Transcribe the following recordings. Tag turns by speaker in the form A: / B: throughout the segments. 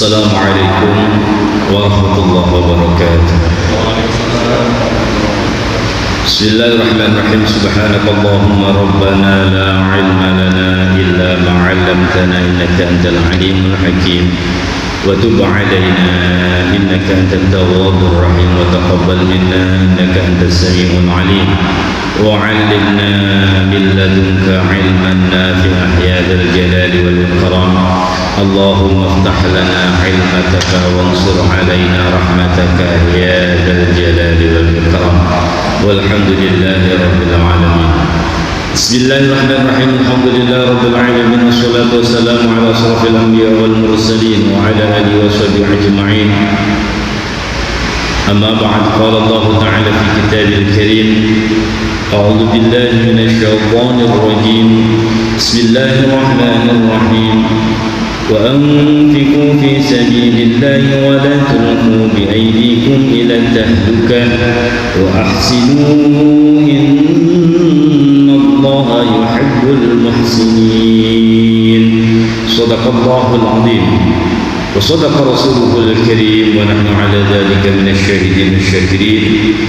A: Assalamualaikum warahmatullahi wabarakatuh. Bismillahirrahmanirrahim. Subhanakallahumma rabbana la ilma lana illa ma 'allamtana innaka antal alimul hakim. Wa tub 'alaina innaka antat tawwabur rahim wa taqabbal minna innaka antas samiul alim. Wa 'allimna min ladunka 'ilman nafi'an ya dzal jalali wal ikram. Allahumma iftah lana 'ilmataka wansur 'alaina rahmataka ya dzal jalali wal ikram. Walhamdulillahi rabbil alamin. Bismillahirrahmanirrahim. Alhamdulillahi rabbil alamin. Wassalatu wassalamu ala asrafil anbiya wal mursalin wa ala alihi washabihi ajma'in. Amma ba'd. Qala Allah ta'ala fi kitabil karim. A'udzu billahi minasy syaithanir rajim. Bismillahirrahmanirrahim. وأنفقوا في سبيل الله ولا تلقوا بأيديكم إلى التهلكة وأحسنوا إن الله يحب المحسنين. صدق الله العظيم وصدق رسوله الكريم ونحن على ذلك من الشاهدين الشاكرين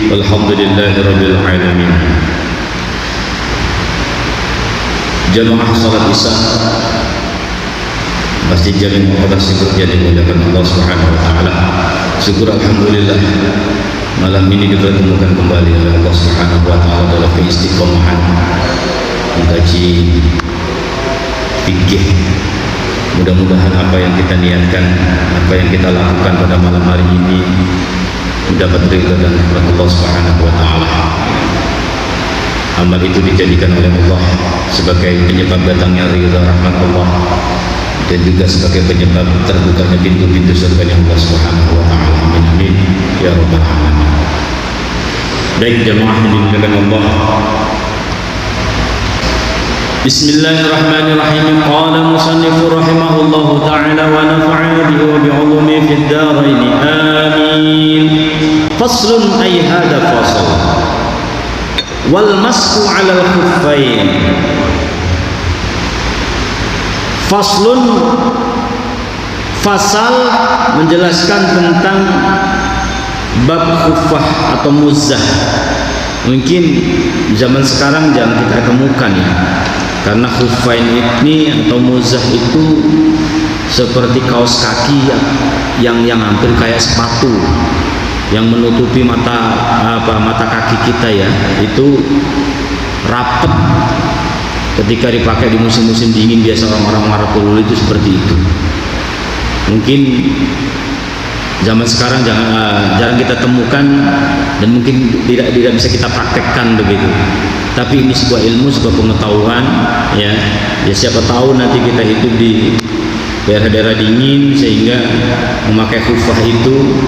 A: والحمد لله رب العالمين. Jamaah salat Isya Masjid Jami Muhammad Syukur yang dimuliakan Allah Subhanahu wa taala. Syukur alhamdulillah malam ini dipertemukan kembali oleh Allah Subhanahu wa taala dalam keistiqomahan mengkaji fikih. Mudah-mudahan apa yang kita niatkan, apa yang kita lakukan pada malam hari ini mendapat ridha dan rahmat Allah Subhanahu wa taala. Amal itu dijadikan oleh Allah sebagai penyebab datangnya ridha rahmat Allah dan juga sebagai penyebab terbukanya pintu-pintu surga Allah Subhanahu wa taala. Amin amin ya rabbal alamin. Baik jemaah yang dimuliakan Allah. Bismillahirrahmanirrahim. Qala musannif rahimahullahu taala wa nafa'ana bihi wa bi'ulumihi fid dharain. Amin. Faslun ay hadha fasl. Wal masku 'ala al-khuffain. Faslun, fasal menjelaskan tentang bab khuffah atau muzzah. Mungkin zaman sekarang jarang kita temukan ya, karena khuffain ini atau muzzah itu seperti kaos kaki yang hampir kayak sepatu yang menutupi mata kaki kita ya, itu rapet. Ketika dipakai di musim-musim dingin biasa orang-orang Marapulul itu seperti itu. Mungkin zaman sekarang jarang kita temukan dan mungkin tidak bisa kita praktekkan begitu. Tapi ini sebuah ilmu, sebuah pengetahuan ya. Ya siapa tahu nanti kita hidup di daerah-daerah dingin sehingga memakai khuffah itu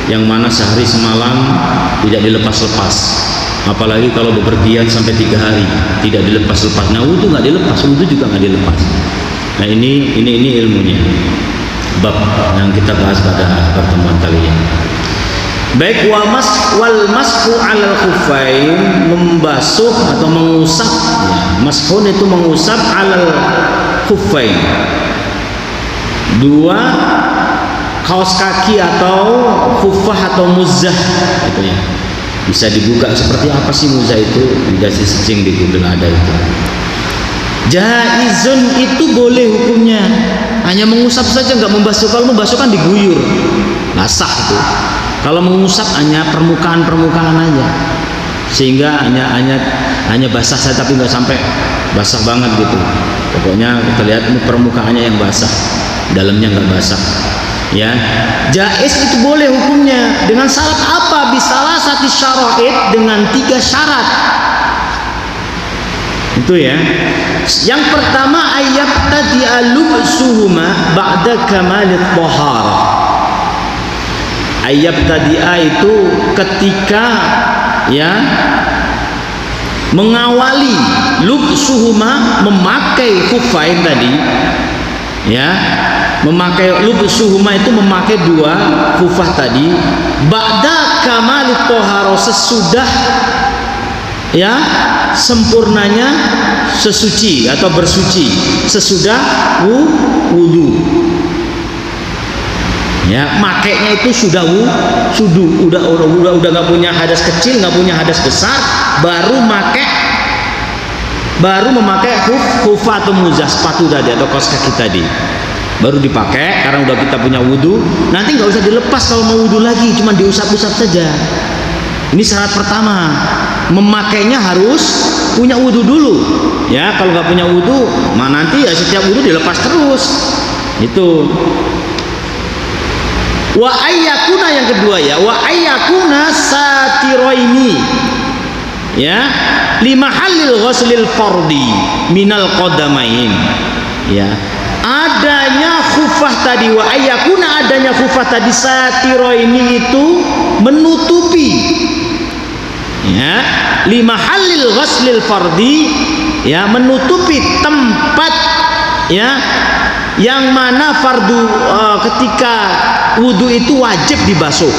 A: yang mana sehari semalam tidak dilepas-lepas. Apalagi kalau bepergian sampai 3 hari tidak dilepas-lepas. Nah wudu nggak dilepas, wudu juga nggak dilepas. Nah ini ilmunya, bab yang kita bahas pada pertemuan kali ini. Baik, wal mashu 'alal khuffain, membasuh atau mengusap ya. Mashun itu mengusap 'alal khuffain, 2 kaos kaki atau khuffah atau muzzah gitu ya. Bisa dibuka seperti apa sih muzzah itu? Dikasih searching di Google ada itu. Jaizun itu boleh hukumnya, hanya mengusap saja, nggak membasuh. Kalau membasuh kan diguyur, basah itu. Kalau mengusap hanya permukaan aja, sehingga hanya basah saja tapi nggak sampai basah banget gitu. Pokoknya kita lihat ini permukaannya yang basah, dalamnya nggak basah. Ya, jaiz itu boleh hukumnya dengan syarat apa? Bisalah satu syara'id, dengan 3 syarat. Itu ya. Yang pertama ayat tadi alubsuhuma ba'da kamalit taharah. Ayat tadi itu ketika ya mengawali lubsuhuma, memakai khuffain tadi ya. Memakai lubsuhuma itu memakai 2 khuffah tadi ba'da kamalit taharah, sesudah ya sempurnanya sesuci atau bersuci, sesudah wudu. Ya, makainya itu sudah nggak punya hadas kecil, nggak punya hadas besar, baru memakai khuffa atau muzah, sepatu tadi atau kaos kaki tadi. Baru dipakai karena udah kita punya wudu. Nanti nggak usah dilepas kalau mau wudu lagi, cuma diusap-usap saja. Ini syarat pertama. Memakainya harus punya wudu dulu. Ya, kalau nggak punya wudu, nanti ya setiap wudu dilepas terus. Itu. Wa ayyakuna yang kedua ya, wa ayyakuna satiroini. Ya, lima halil ghuslil fardi minal qadamain. Ya. Adanya khufah tadi, wa ayyakuna adanya khufah tadi satiroini itu menutupi, ya, lima halil ghuslil fardi, ya, menutupi tempat, ya, yang mana fardu ketika wudu itu wajib dibasuh.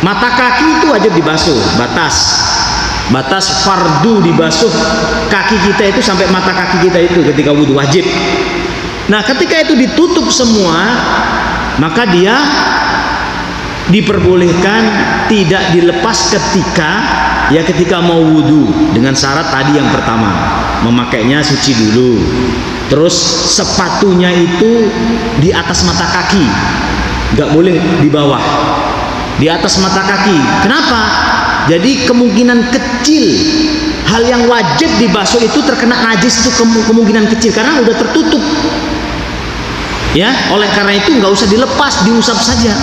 A: Mata kaki itu wajib dibasuh, batas fardu dibasuh kaki kita itu sampai mata kaki kita itu ketika wudu wajib. Nah, ketika itu ditutup semua, maka dia diperbolehkan tidak dilepas ketika mau wudu, dengan syarat tadi yang pertama, memakainya suci dulu. Terus sepatunya itu di atas mata kaki, nggak boleh di bawah, di atas mata kaki. Kenapa? Jadi kemungkinan kecil hal yang wajib dibasuh itu terkena najis, itu kemungkinan kecil karena udah tertutup. Ya, oleh karena itu nggak usah dilepas, diusap saja.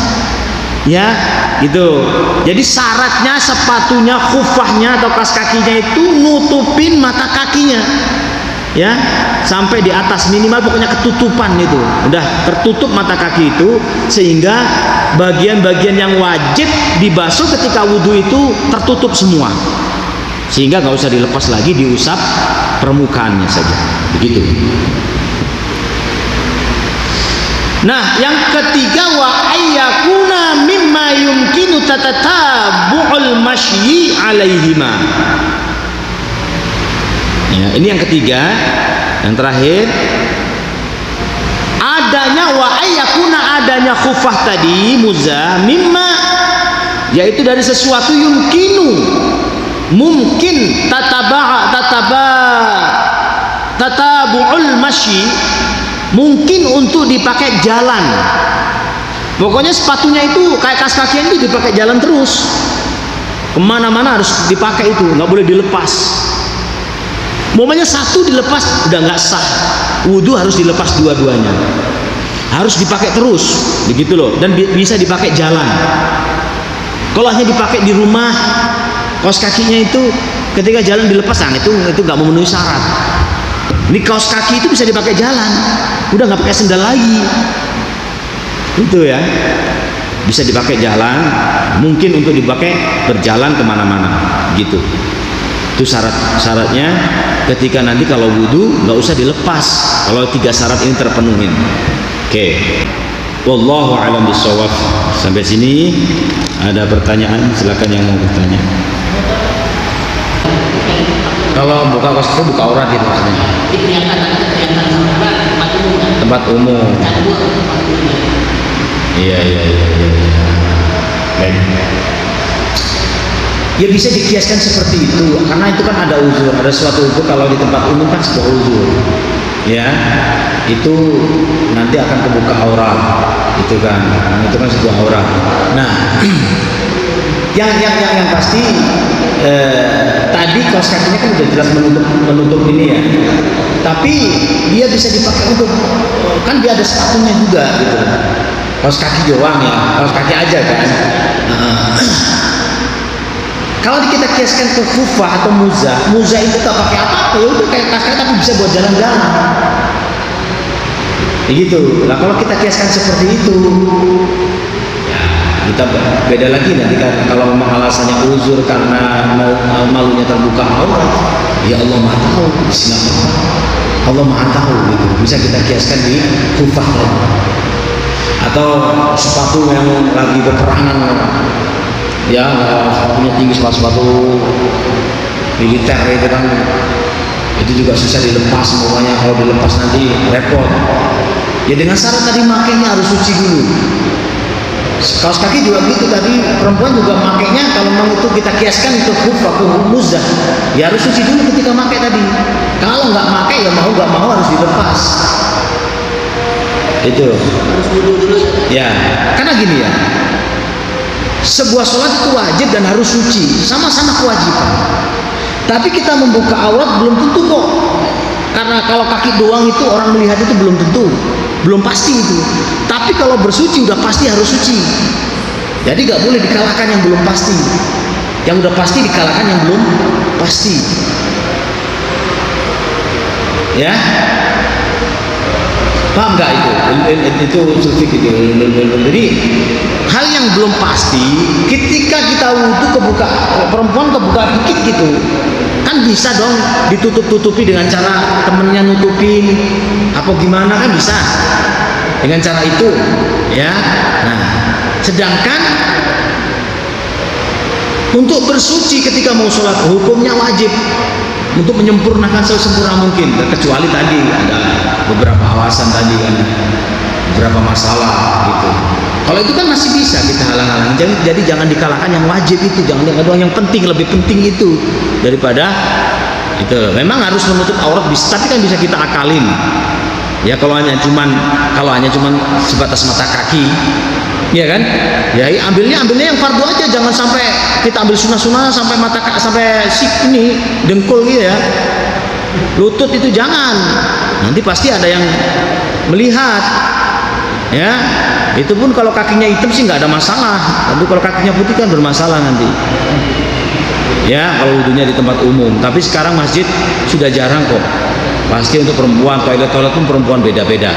A: Ya, gitu. Jadi syaratnya sepatunya, khufahnya atau kaos kakinya itu nutupin mata kakinya. Ya, sampai di atas, minimal pokoknya ketutupan itu. Udah tertutup mata kaki itu, sehingga bagian-bagian yang wajib dibasuh ketika wudhu itu tertutup semua. Sehingga nggak usah dilepas lagi, diusap permukaannya saja. Begitu. Nah, yang ketiga, wa ayyakuna mimma yumkinu tatatabu'ul masyi alaihima. Ya, ini yang ketiga. Yang terakhir, adanya wa ayyakuna, adanya khufah tadi, muzah, mimma, yaitu dari sesuatu yumkinu, mungkin tatabu'ul masyi, mungkin untuk dipakai jalan. Pokoknya sepatunya itu kayak kaos kakian itu dipakai jalan terus, kemana-mana harus dipakai itu, nggak boleh dilepas. Momennya satu dilepas udah nggak sah, wudhu harus dilepas dua-duanya, harus dipakai terus, begitu loh. Dan bisa dipakai jalan. Kalau hanya dipakai di rumah, kaos kakinya itu ketika jalan dilepas, nah itu nggak memenuhi syarat. Ini kaos kaki itu bisa dipakai jalan, udah nggak pakai sendal lagi, itu ya, bisa dipakai jalan, mungkin untuk dipakai berjalan kemana-mana, gitu. Itu syaratnya. Ketika nanti kalau wudhu nggak usah dilepas kalau tiga syarat ini terpenuhi. Oke. Wallahu a'lam bishawab. Sampai sini ada pertanyaan, silakan yang mau bertanya. Kalau buka kaos itu buka aurat itu maksudnya. Tempat umum. Iya. Baik. Ya bisa dikiaskan seperti itu, karena itu kan ada uzur, ada suatu uzur. Kalau di tempat umum kan sebuah uzur, ya itu nanti akan kebuka aurat, itu kan sebuah aurat. Nah, yang pasti tadi kaos kakinya kan udah jelas menutup ini ya, tapi dia bisa dipakai untuk, kan dia ada sepatunya juga gitu. Kaos kaki doang ya, kaos kaki aja kan. Kalau kita kiaskan ke khufah atau muzah itu tak pakai apa-apa, ya udah kayak kaos kaki tapi bisa buat jalan-jalan. Begitu. Nah, kalau kita kiaskan seperti itu, ya kita beda lagi nanti kan. Kalau memang alasannya uzur karena malunya terbuka aurat, ya Allah Maha tahu, silakan. Allah Maha tahu gitu. Bisa kita kiaskan di khufah atau sepatu yang lagi peperangan. Ya, sepatunya tinggi, sepatu militer itu kan, itu juga susah dilepas semuanya. Kalau dilepas nanti repot. Ya dengan syarat tadi makainya harus suci dulu.
B: Kaos kaki juga begitu tadi, perempuan juga makainya kalau memang itu kita kiaskan ke khufah, ke muzah, ya harus suci dulu ketika makai tadi. Kalau nggak makai ya mau nggak mau harus dilepas. Itu harus wudu dulu. Ya, karena gini ya, sebuah sholat itu wajib dan harus suci, sama-sama kewajiban. Tapi kita membuka aurat belum tentu kok. Karena kalau kaki doang itu orang melihat itu belum tentu, belum pasti itu. Tapi kalau bersuci udah pasti harus suci. Jadi nggak boleh dikalahkan yang belum pasti. Yang udah pasti dikalahkan yang belum pasti. Ya, paham nggak itu? Itu sulfik itu. Jadi hal yang belum pasti, ketika kita wudhu kebuka, perempuan kebuka dikit gitu, kan bisa dong ditutup-tutupi dengan cara temennya nutupin apa gimana, kan bisa dengan cara itu ya. Nah, sedangkan untuk bersuci ketika mau sholat hukumnya wajib untuk menyempurnakan sesempurna mungkin, kecuali tadi ada beberapa alasan tadi kan, beberapa masalah gitu. Kalau itu kan masih bisa kita halang-halang. Jadi jangan dikalahkan yang wajib itu, jangan yang penting, lebih penting itu daripada itu. Memang harus menutup aurat bisa, tapi kan bisa kita akalin. Ya kalau hanya cuman sebatas mata kaki, ya kan? Ya ambilnya yang fardu aja, jangan sampai kita ambil sunah-sunah sampai mata sampai ini dengkul gitu ya. Lutut itu jangan. Nanti pasti ada yang melihat. Ya, itu pun kalau kakinya hitam sih nggak ada masalah, tapi kalau kakinya putih kan bermasalah nanti. Ya, kalau wudunya di tempat umum. Tapi sekarang masjid sudah jarang kok. Pasti untuk perempuan, toilet pun perempuan beda-beda.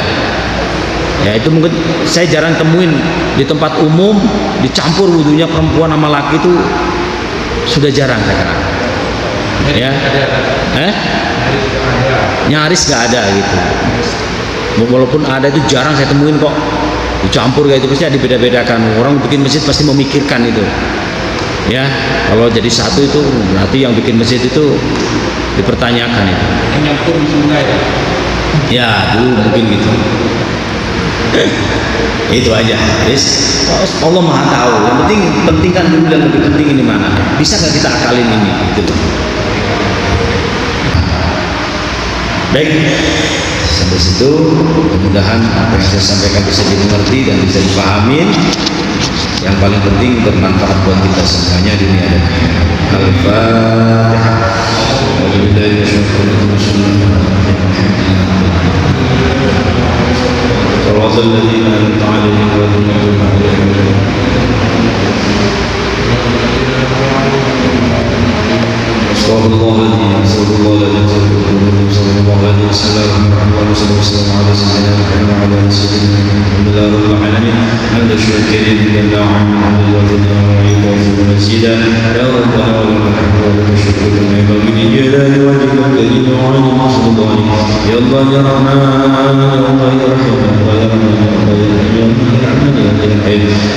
B: Ya, itu mungkin saya jarang temuin di tempat umum dicampur wudunya perempuan sama laki, itu sudah jarang saya kira. Ya, nyaris nggak ada gitu. Walaupun ada itu jarang saya temuin kok dicampur kayak itu, pasti dibeda-bedakan. Orang bikin masjid pasti memikirkan itu ya, kalau jadi satu itu berarti yang bikin masjid itu dipertanyakan itu.
C: Menyampur di sungai
B: ya dulu mungkin gitu. Itu aja. Yes. Allah Maha tahu. Yang pentingkan dulu yang lebih penting ini mana. Bisa nggak kita akalin ini gitu. Baik, sampai situ mudah-mudahan apa yang saya sampaikan bisa dimengerti dan bisa dipahami. Yang paling penting bermanfaat buat kita semuanya dunia dan akhirat. Al-Fatihah.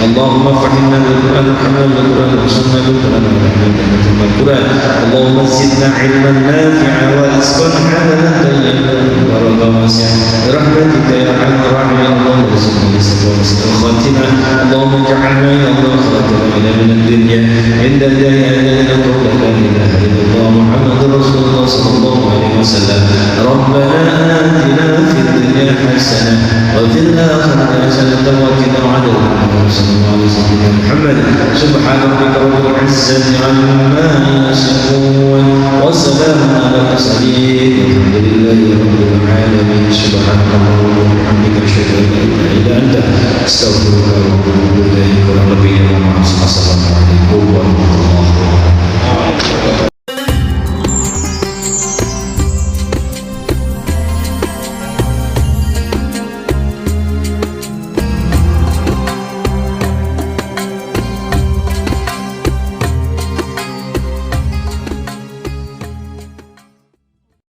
B: اللهم فهمنا بالقرآن وحملنا بالقرآن وصلنا بالقرآن ونحن القرآن. اللهم زدنا علما نافعا ورزقا حلالا طيبا ورضا واسعا برحمتك يا ارحم الراحمين. اللهم ارزقنا الاستقامة وحسن الخاتمة. اللهم اجعلنا يا الله خاتمنا من الدنيا عند الله أجلنا قول لا إله إلا الله محمد رسول الله صلى الله عليه وسلم. ربنا آتنا في الدنيا حسنة وفي الآخرة حسنة وقنا عذاب النار. صلى الله عليه وسلم محمد. سبحان ربك رب العزة عما يصفون وسلام على المرسلين والحمد لله رب العالمين. سبحانك اللهم وبحمدك أشهد أن لا إله إلا أنت أستغفرك.